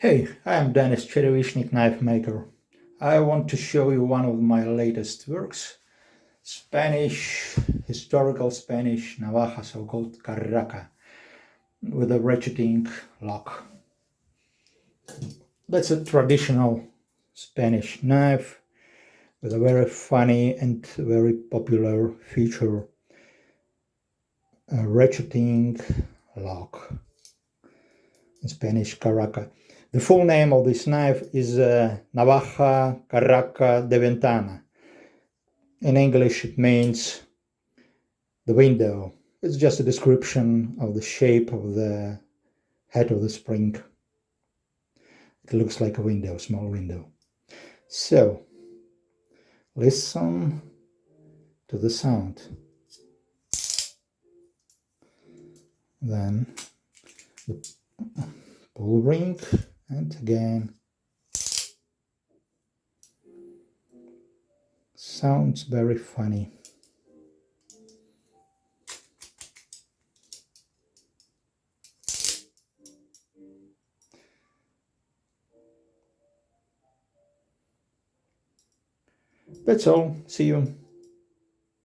Hey, I'm Denis, Cherevichnik knife maker. I want to show you one of my latest works. Spanish, historical Spanish navaja, so-called Carraca, with a ratcheting lock. That's a traditional Spanish knife with a very funny and very popular feature, a ratcheting lock. In Spanish, Carraca. The full name of this knife is Navaja Carraca de Ventana. In English, it means the window. It's just a description of the shape of the head of the spring. It looks like a window, small window. So, listen to the sound. Then the pull ring, and again. Sounds very funny. That's all. See you.